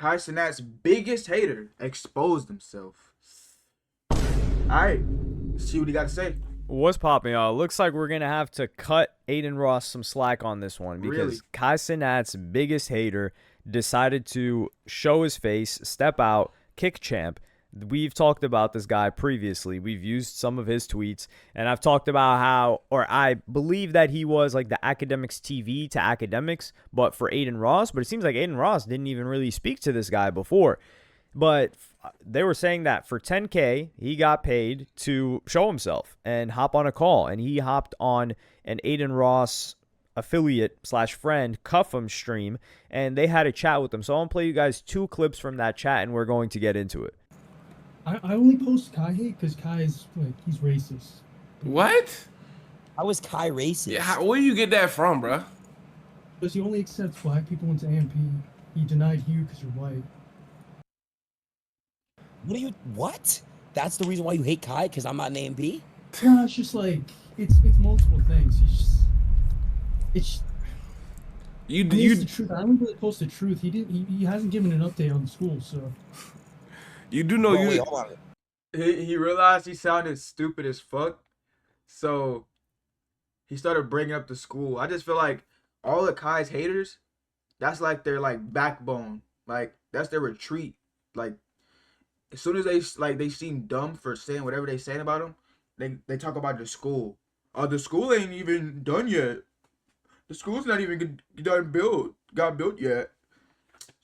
Kai Cenat's biggest hater exposed himself. Alright, see what he got to say. What's popping, y'all? Looks like we're going to have to cut Aiden Ross some slack on this one because Really? Kai Cenat's biggest hater decided to show his face, step out, kick champ. We've talked about this guy previously. We've used some of his tweets, and I've talked about how, or I believe that he was like the Academics TV to Academics, but for Aiden Ross. But it seems like Aiden Ross didn't even really speak to this guy before. But they were saying that for $10K, he got paid to show himself and hop on a call. And he hopped on an Aiden Ross affiliate / friend Cuff'em stream, and they had a chat with him. So I'm going to play you guys 2 clips from that chat, and we're going to get into it. I only post Kai hate because Kai is like, he's racist. What? How is Kai racist? Yeah, where you get that from, bro? Because he only accepts black people into AMP. He denied you because you're white. What? That's the reason why you hate Kai? Because I'm not an AMP? No, it's just like, it's multiple things. It's the truth. I don't really post the truth. He hasn't given an update on the school, so. You do know Wait, hold on. He realized he sounded stupid as fuck, so he started bringing up the school. I just feel like all of Kai's haters, that's like their like backbone, like that's their retreat. Like as soon as they seem dumb for saying whatever they saying about him, they talk about the school. The school ain't even done yet. The school's not even got built yet.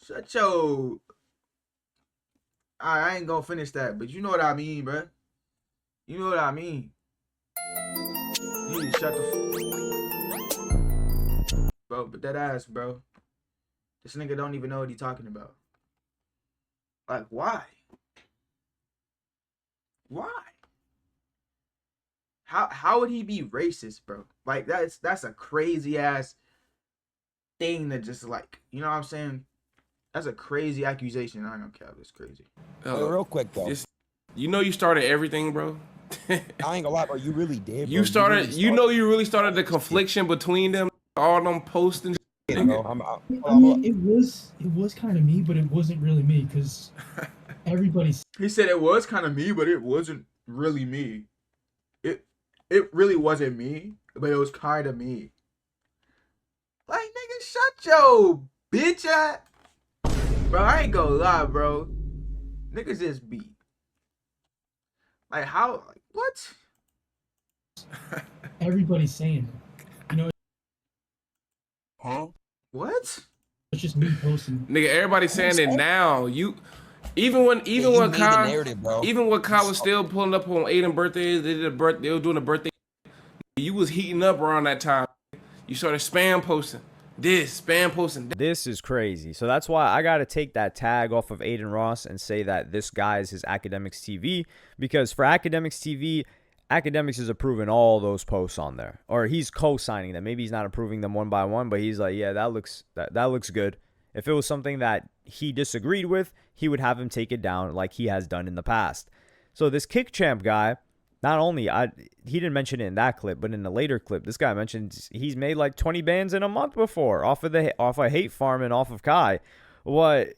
Shut your. I ain't gonna finish that, but you know what I mean, bro. You know what I mean. You need to shut the bro, but that ass, bro. This nigga don't even know what he talking about. Like, why? Why? How would he be racist, bro? Like that's a crazy ass thing that just like, you know what I'm saying? That's a crazy accusation. I don't care. It's crazy. Real quick though. You know you started everything, bro. I ain't gonna lie, bro. You really did. Bro. You started. You really started the confliction between them. All them posting. I mean, it was kind of me, but it wasn't really me because everybody. He said it was kind of me, but it wasn't really me. It really wasn't me, but it was kind of me. Like, nigga, shut your bitch ass. Bro, I ain't gonna lie, bro. Niggas just be. Like, how? Like, what? Everybody's saying it. You know? Huh? What? It's just me posting. Nigga, everybody's saying it now. Even when Kai was still pulling up on Aiden birthdays, they were doing a birthday. You was heating up around that time. You started spam posting. Spam posting. This is crazy. So that's why I got to take that tag off of Aiden Ross and say that this guy is his Academics TV, because for Academics TV, Academics is approving all those posts on there, or he's co-signing them. Maybe he's not approving them one by one, but he's like, yeah, that looks good. If it was something that he disagreed with, he would have him take it down like he has done in the past. So this kick champ guy, not only he didn't mention it in that clip, but in the later clip, this guy mentioned he's made like 20 bans in a month before off of hate farm and off of Kai. What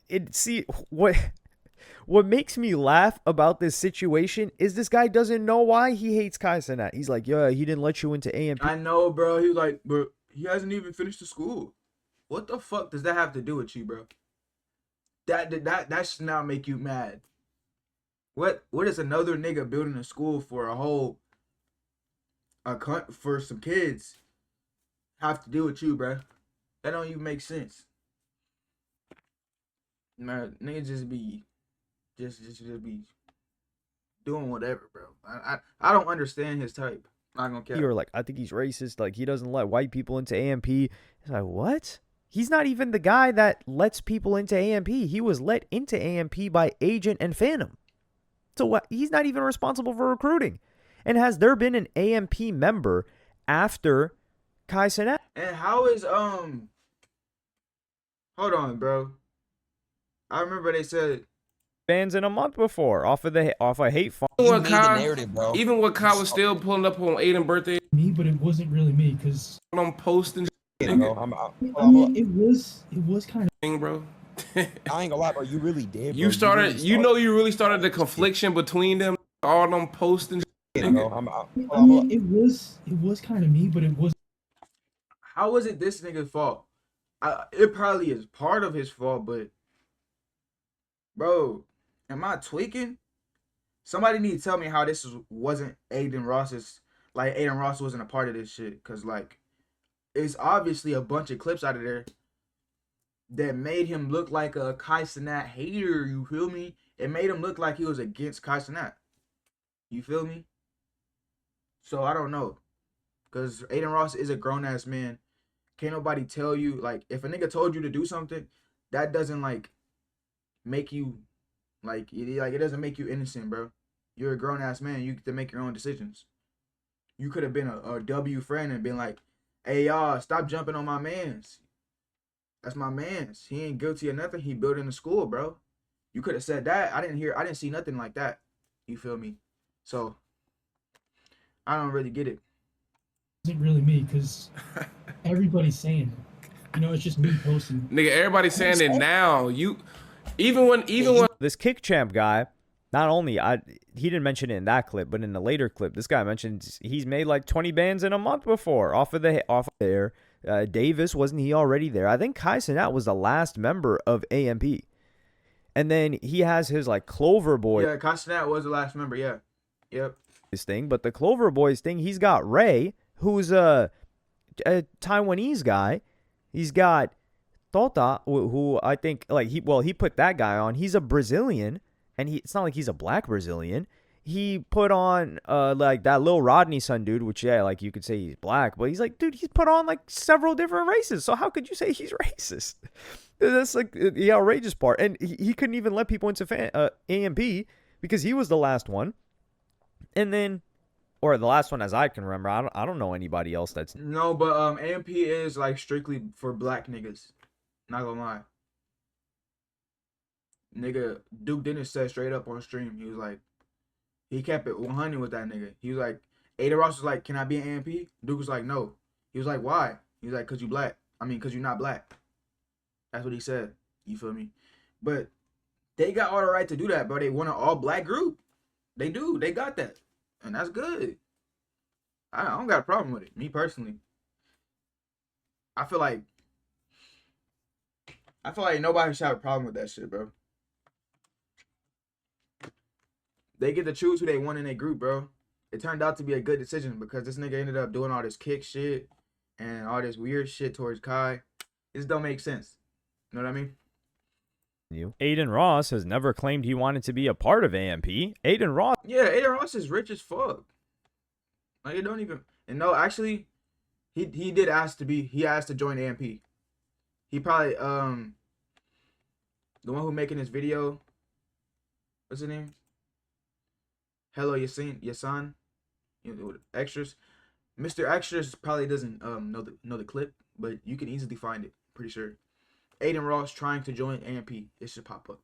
makes me laugh about this situation is this guy doesn't know why he hates Kai Cenat. He's like, yeah, he didn't let you into AMP. I know, bro. He was like, bro, he hasn't even finished the school. What the fuck does that have to do with you, bro? That should not make you mad. What is another nigga building a school for for some kids have to do with you, bro? That don't even make sense. Man, niggas just be doing whatever, bro. I don't understand his type. I'm not gonna care. You were like, I think he's racist. Like, he doesn't let white people into AMP. It's like, what? He's not even the guy that lets people into AMP. He was let into AMP by Agent and Phantom. So what? He's not even responsible for recruiting. And has there been an AMP member after Kai Cenat? And how is hold on, bro. I remember they said bans in a month before off of hate farm. Even when Kai was still pulling up on Aiden birthday. Me, but it wasn't really me because I'm posting. I mean, it was kind of thing, bro. I ain't gonna lie, bro. You really did, bro. You started, really you know, you really started the confliction between them, all them posting. bro. I mean, it was kind of me, but it was. How was it this nigga's fault? It probably is part of his fault, but bro, am I tweaking? Somebody need to tell me how wasn't Aiden Ross's, like Aiden Ross wasn't a part of this shit, cause like it's obviously a bunch of clips out of there that made him look like a Kai Cenat hater. You feel me? It made him look like he was against Kai Cenat. You feel me? So I don't know, cause Aiden Ross is a grown ass man. Can't nobody tell you, like, if a nigga told you to do something, that doesn't like make you it doesn't make you innocent, bro. You're a grown ass man. You get to make your own decisions. You could have been a W friend and been like, hey y'all, stop jumping on my mans. That's my mans. He ain't guilty of nothing. He building the school, bro. You could have said that. I didn't see nothing like that. You feel me? So I don't really get it. Isn't really me, because everybody's saying it. You know, it's just me posting. Nigga, everybody's saying it now. Even when This kick champ guy, not only he didn't mention it in that clip, but in the later clip, this guy mentioned he's made like 20 bands in a month before off of there. Davis, wasn't he already there? I think Kai Cenat was the last member of AMP. And then he has his like Clover Boy. Yeah, Kai Cenat was the last member. Yeah, yep. His thing, but the Clover Boys thing, he's got Ray, who's a Taiwanese guy. He's got Tota, who I think like he put that guy on. He's a Brazilian, and it's not like he's a black Brazilian. He put on like that Lil Rodney son dude, which yeah, like you could say he's black, but he's like, dude, he's put on like several different races. So how could you say he's racist? That's like the outrageous part. And he couldn't even let people into AMP because he was the last one. And then, or the last one as I can remember. I don't know anybody else that's No, but AMP is like strictly for black niggas. Not gonna lie. Nigga, Duke Dennis said straight up on stream, he was like, he kept it 100 with that nigga. He was like, Ada Ross was like, can I be an AMP? Duke was like, no. He was like, why? He was like, cause you black. I mean, cause you're not black. That's what he said. You feel me? But they got all the right to do that, bro. They want an all black group. They do. They got that. And that's good. I don't got a problem with it. Me personally. I feel like nobody should have a problem with that shit, bro. They get to choose who they want in their group, bro. It turned out to be a good decision because this nigga ended up doing all this kick shit and all this weird shit towards Kai. This don't make sense. You know what I mean? Aiden Ross has never claimed he wanted to be a part of AMP. Aiden Ross. Yeah, Aiden Ross is rich as fuck. Like, it don't even... And no, actually, he did ask to be... He asked to join AMP. He probably, the one who making this video... What's his name? Hello, Yasan. You know, extras. Mr. Extras probably doesn't know the clip, but you can easily find it. Pretty sure. Aiden Ross trying to join AMP. It should pop up.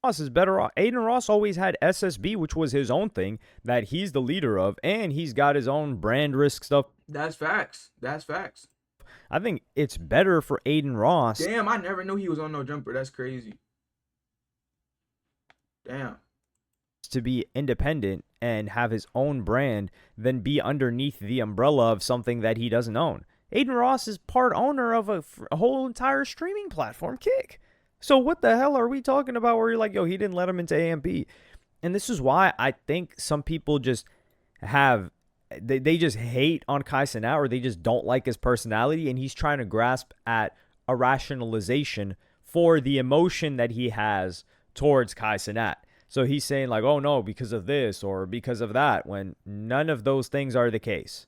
Ross is better off. Aiden Ross always had SSB, which was his own thing that he's the leader of, and he's got his own brand risk stuff. That's facts. That's facts. I think it's better for Aiden Ross. Damn, I never knew he was on No Jumper. That's crazy. Damn. To be independent and have his own brand than be underneath the umbrella of something that he doesn't own. Aiden Ross is part owner of a whole entire streaming platform, Kick. So what the hell are we talking about where you're like, yo, he didn't let him into AMP? And this is why I think some people just have, they just hate on Kai Cenat, or they just don't like his personality, and he's trying to grasp at a rationalization for the emotion that he has towards Kai Cenat. So he's saying like, oh no, because of this or because of that, when none of those things are the case.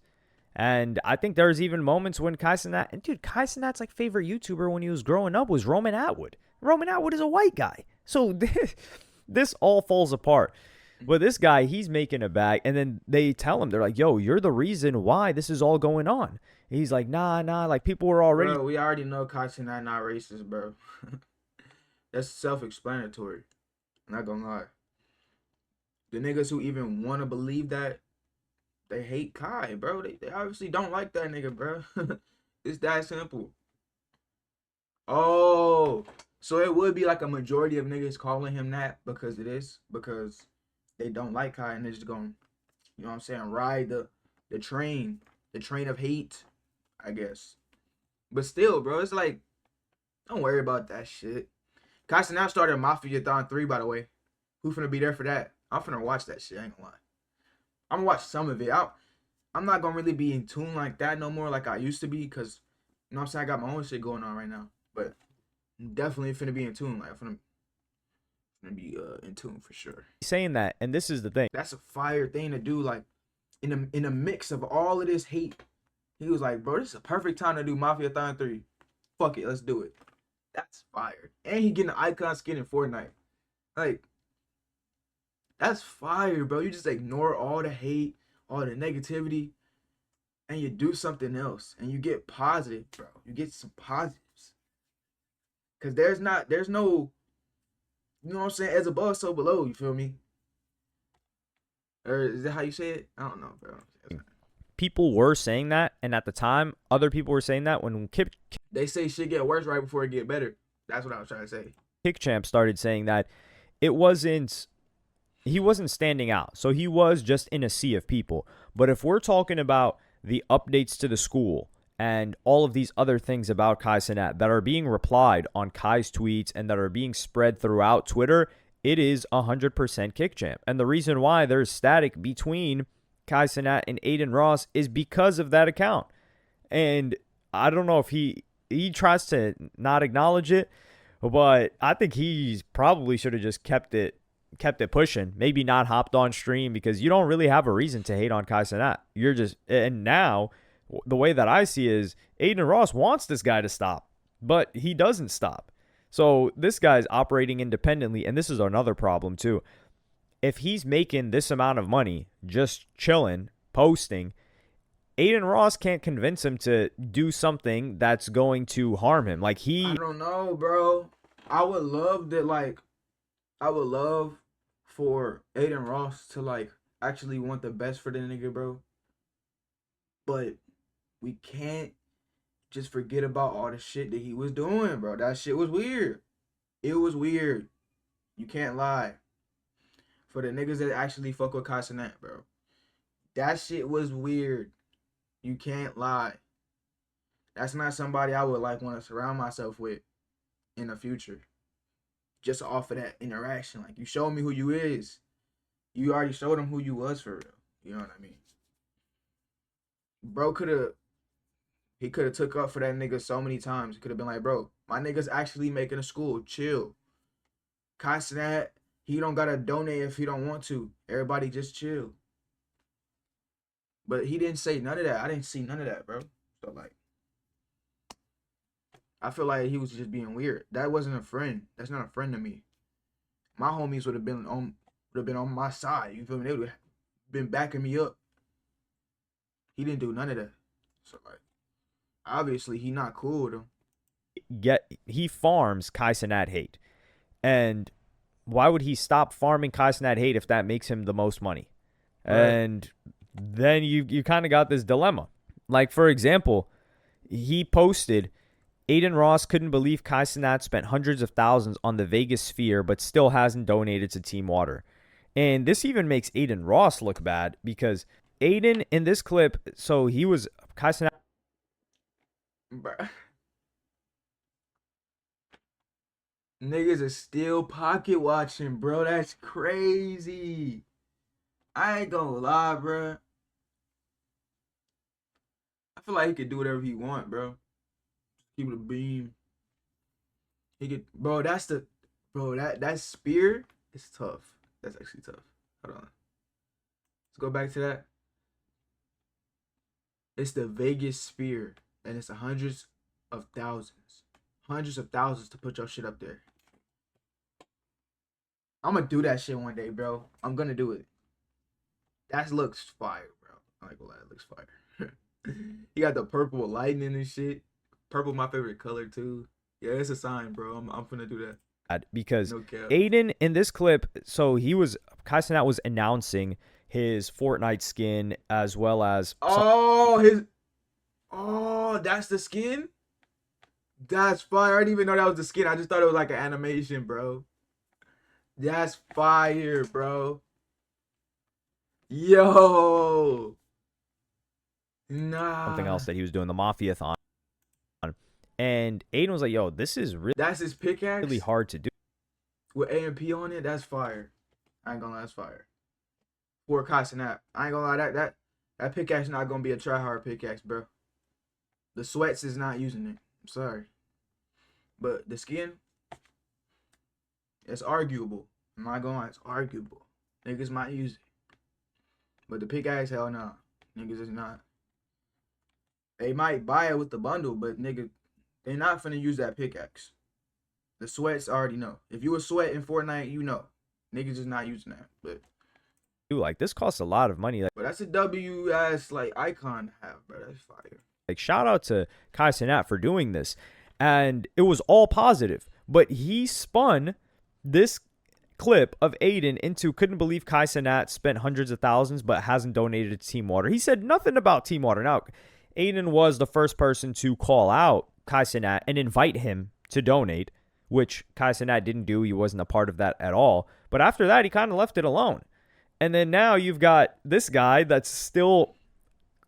And I think there's even moments when Kai Cenat, and dude, Kai Cenat's like favorite YouTuber when he was growing up was Roman Atwood. Roman Atwood is a white guy. So this all falls apart. But this guy, he's making a bag, and then they tell him, they're like, yo, you're the reason why this is all going on. And he's like, nah, like people were already. Bro, we already know Kai Cenat not racist, bro. That's self-explanatory. I'm not gonna lie. The niggas who even want to believe that, they hate Kai, bro. They obviously don't like that nigga, bro. It's that simple. Oh, So it would be like a majority of niggas calling him that because they don't like Kai and they're just going, you know what I'm saying, ride the train of hate, I guess. But still, bro, it's like, don't worry about that shit. Kai Cenat started Mafia-thon 3, by the way. Who finna be there for that? I'm finna watch that shit, I ain't gonna lie. I'm gonna watch some of it. I'm not gonna really be in tune like that no more like I used to be, because, you know what I'm saying, I got my own shit going on right now. But I'm definitely finna be in tune. Like, I'm finna be in tune for sure. Saying that, and this is the thing. That's a fire thing to do, like, in a mix of all of this hate. He was like, bro, this is a perfect time to do Mafia-thon 3. Fuck it, let's do it. That's fire. And he getting an icon skin in Fortnite. Like, that's fire, bro. You just ignore all the hate, all the negativity, and you do something else. And you get positive, bro. You get some positives. Because there's no, you know what I'm saying, as above, so below, you feel me? Or is that how you say it? I don't know, bro. People were saying that, and at the time, other people were saying that when they say shit get worse right before it get better. That's what I was trying to say. Kickchamp started saying that he wasn't standing out. So he was just in a sea of people. But if we're talking about the updates to the school and all of these other things about Kai Cenat that are being replied on Kai's tweets and that are being spread throughout Twitter, it is 100% Kickchamp. And the reason why there's static between Kai Cenat and Aiden Ross is because of that account. And I don't know if he tries to not acknowledge it, but I think he probably should have just kept it pushing. Maybe not hopped on stream, because you don't really have a reason to hate on Kai Cenat. And now the way that I see is Aiden Ross wants this guy to stop, but he doesn't stop. So this guy's operating independently, and this is another problem too. If he's making this amount of money just chilling, posting, Aiden Ross can't convince him to do something that's going to harm him. Like I don't know, bro. I would love for Aiden Ross to, like, actually want the best for the nigga, bro. But we can't just forget about all the shit that he was doing, bro. That shit was weird. It was weird. You can't lie. For the niggas that actually fuck with Kai Cenat, bro. That shit was weird. You can't lie. That's not somebody I would like want to surround myself with in the future. Just off of that interaction. Like, you showed me who you is. You already showed him who you was for real. You know what I mean? Bro he could have took up for that nigga so many times. He could have been like, bro, my nigga's actually making a school. Chill. Kai Cenat, he don't gotta donate if he don't want to. Everybody just chill. But he didn't say none of that. I didn't see none of that, bro. So, like, I feel like he was just being weird. That wasn't a friend. That's not a friend to me. My homies would have been on my side. You feel me? They would have been backing me up. He didn't do none of that. So, like, obviously he not cool with him. He farms Kai Cenat hate. And why would he stop farming Kai Cenat hate if that makes him the most money? Right. And then you kind of got this dilemma. Like, for example, he posted, Aiden Ross couldn't believe Kai Cenat spent hundreds of thousands on the Vegas Sphere but still hasn't donated to Team Water. And this even makes Aiden Ross look bad, because Aiden in this clip, so he was Kai Cenat. Bruh. Niggas are still pocket watching, bro. That's crazy. I ain't gonna lie, bro. I feel like he could do whatever he want, bro. Keep it a beam. He could, bro. That spear is tough. That's actually tough. Hold on. Let's go back to that. It's the Vegas Sphere, and it's hundreds of thousands to put your shit up there. I'm gonna do that shit one day, bro. I'm gonna do it. That looks fire, bro. I ain't gonna lie, it looks fire. He got the purple lightning and shit. Purple, my favorite color too. Yeah, it's a sign, bro. I'm gonna do that. Because no Aiden in this clip, so Kai Cenat was announcing his Fortnite skin as well as that's the skin. That's fire. I didn't even know that was the skin. I just thought it was like an animation, bro. That's fire, bro. Yo. Something Nah. else that he was doing, the Mafia-thon. And Aiden was like, yo, this is That's his pickaxe? really hard to do. With AMP on it? That's fire. I ain't gonna lie, that's fire. For Cenat. I ain't gonna lie, that pickaxe not gonna be a try-hard pickaxe, bro. The sweats is not using it. I'm sorry. But the skin, it's arguable. I'm not gonna lie, it's arguable. Niggas might use it. But the pickaxe, hell no. Niggas is not. They might buy it with the bundle, but nigga, they're not finna use that pickaxe. The sweats already know. If you a sweat in Fortnite, you know. Niggas is not using that. But Like, this costs a lot of money. but that's a W ass like icon to have, bro. That's fire. Like, shout out to Cenat for doing this. And it was all positive. But he spun this clip of Aiden into couldn't believe Cenat spent hundreds of thousands but hasn't donated to Team Water. He said nothing about Team Water. Now, Aiden was the first person to call out Cenat and invite him to donate, which Cenat didn't do. He wasn't a part of that at all. But after that, he kind of left it alone. And then now you've got this guy that's still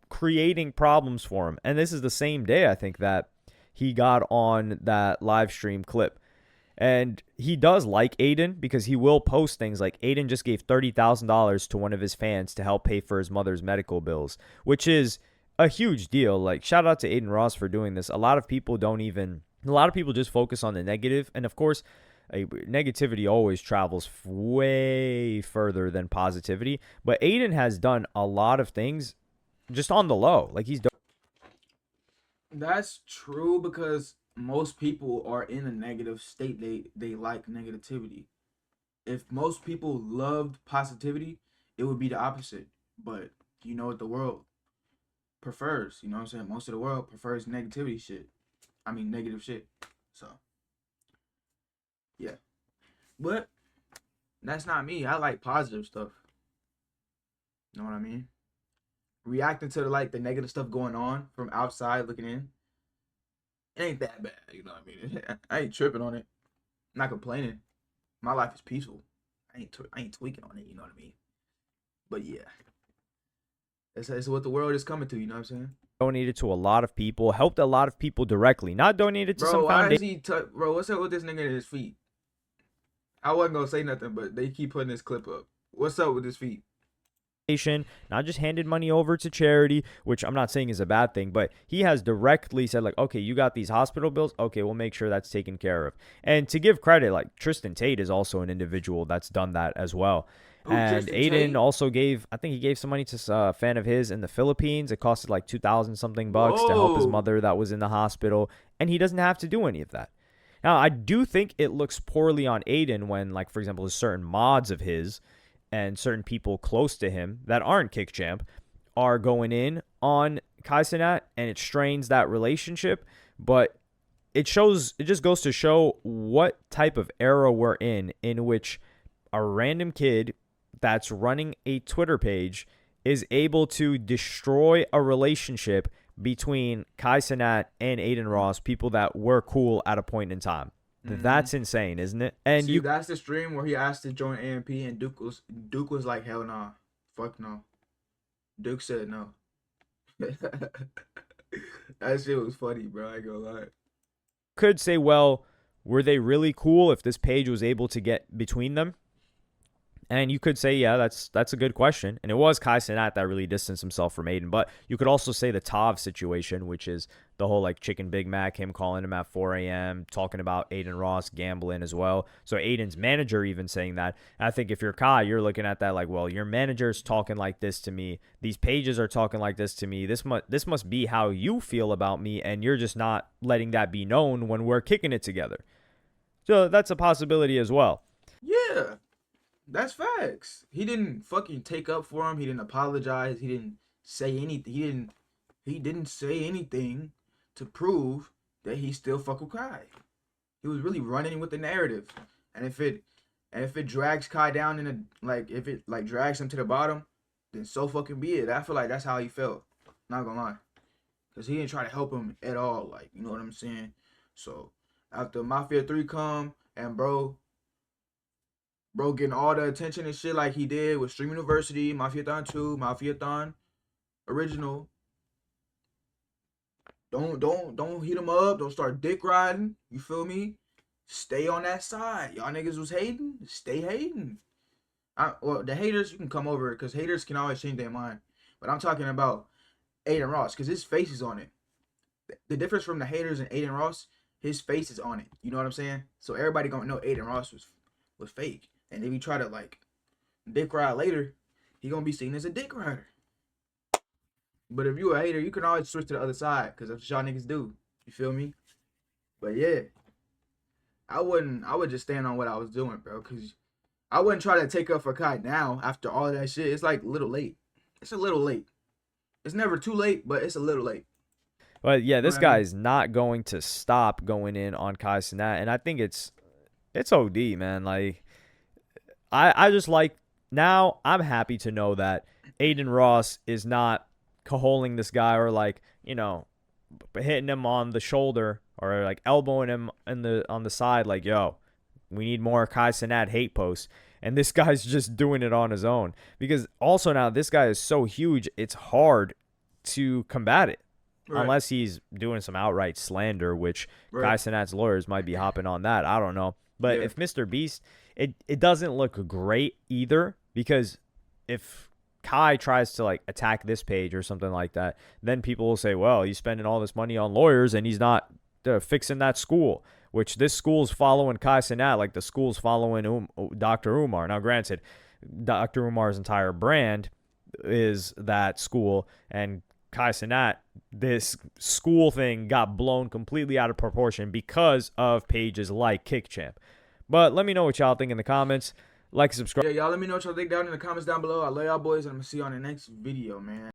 creating problems for him. And this is the same day, I think, that he got on that live stream clip. And he does like Aiden because he will post things like Aiden just gave $30,000 to one of his fans to help pay for his mother's medical bills, which is a huge deal. Like, shout out to Aiden Ross for doing this. A lot of people just focus on the negative. And of course, negativity always travels way further than positivity. But Aiden has done a lot of things just on the low. Like, That's true because most people are in a negative state. They like negativity. If most people loved positivity, it would be the opposite. But you know what the world prefers, you know what I'm saying? Most of the world prefers negative shit. So yeah. But that's not me. I like positive stuff. You know what I mean? Reacting to the negative stuff going on from outside looking in. It ain't that bad, you know what I mean? I ain't tripping on it. I'm not complaining. My life is peaceful. I ain't tweaking on it, you know what I mean? But yeah. That's what the world is coming to, you know what I'm saying? donated to a lot of people, helped a lot of people directly, not donated to some foundation. Bro, what's up with this nigga and his feet? I wasn't gonna say nothing, but they keep putting this clip up. What's up with his feet? Not just handed money over to charity, which I'm not saying is a bad thing, but he has directly said, like, okay, you got these hospital bills, okay, we'll make sure that's taken care of. And to give credit, like, Tristan Tate is also an individual that's done that as well. And Aiden also gave, I think he gave some money to a fan of his in the Philippines. It costed like 2,000 something bucks to help his mother that was in the hospital, and he doesn't have to do any of that. Now, I do think it looks poorly on Aiden when, like, for example, there's certain mods of his and certain people close to him that aren't Kick Champ are going in on Cenat, and it strains that relationship. But it just goes to show what type of era we're in which a random kid that's running a Twitter page is able to destroy a relationship between Cenat and Aiden Ross, people that were cool at a point in time. Mm-hmm. That's insane, isn't it? And that's the stream where he asked to join AMP, and Duke was like, hell nah, fuck no. Duke said no. That shit was funny, bro. I ain't gonna lie. Could say, well, were they really cool if this page was able to get between them? And you could say, yeah, that's a good question. And it was Cenat that really distanced himself from Aiden. But you could also say the Tav situation, which is the whole, like, chicken Big Mac, him calling him at 4 a.m., talking about Aiden Ross gambling as well. So Aiden's manager even saying that. And I think if you're Kai, you're looking at that like, well, your manager's talking like this to me. These pages are talking like this to me. This must be how you feel about me, and you're just not letting that be known when we're kicking it together. So that's a possibility as well. Yeah. That's facts. He didn't fucking take up for him. He didn't apologize. He didn't say anything. He didn't say anything to prove that he still fuck with Kai. He was really running with the narrative. And if it drags Kai down if it drags him to the bottom, then so fucking be it. I feel like that's how he felt. Not gonna lie. Cause he didn't try to help him at all. Like, you know what I'm saying? So after Mafia 3 come and bro getting all the attention and shit like he did with Stream University, Mafia-thon 2, Mafia-thon Original. Don't heat him up. Don't start dick riding. You feel me? Stay on that side. Y'all niggas was hating. Stay hating. Well, the haters, you can come over because haters can always change their mind. But I'm talking about Aiden Ross because his face is on it. The difference from the haters and Aiden Ross, his face is on it. You know what I'm saying? So everybody gonna know Aiden Ross was fake. And if you try to like dick ride later, he gonna be seen as a dick rider. But if you a hater, you can always switch to the other side because that's what y'all niggas do. You feel me? But yeah, I would just stand on what I was doing, bro. Because I wouldn't try to take up for Kai now after all that shit. It's like a little late. It's a little late. It's never too late, but it's a little late. But yeah, this You know what guy I mean? is not going to stop going in on Kai Cenat, and I think it's OD, man. Like, I just like, now I'm happy to know that Aiden Ross is not cajoling this guy or like, you know, hitting him on the shoulder or like elbowing him on the side like, yo, we need more Kai Cenat hate posts. And this guy's just doing it on his own. Because also now this guy is so huge, it's hard to combat it. Right. Unless he's doing some outright slander, which Right. Kai Cenat's lawyers might be hopping on that. I don't know. But Yeah. if Mr. Beast, it doesn't look great either, because if Kai tries to like attack this page or something like that, then people will say, well, he's spending all this money on lawyers and he's not fixing that school, which this school's following Kai Cenat like the school's following Dr. Umar. Now, granted, Dr. Umar's entire brand is that school, and Kai Cenat, this school thing got blown completely out of proportion because of pages like KickChamp. But let me know what y'all think in the comments. Like, subscribe. Yeah, y'all let me know what y'all think down in the comments down below. I love y'all boys, and I'm gonna see you on the next video, man.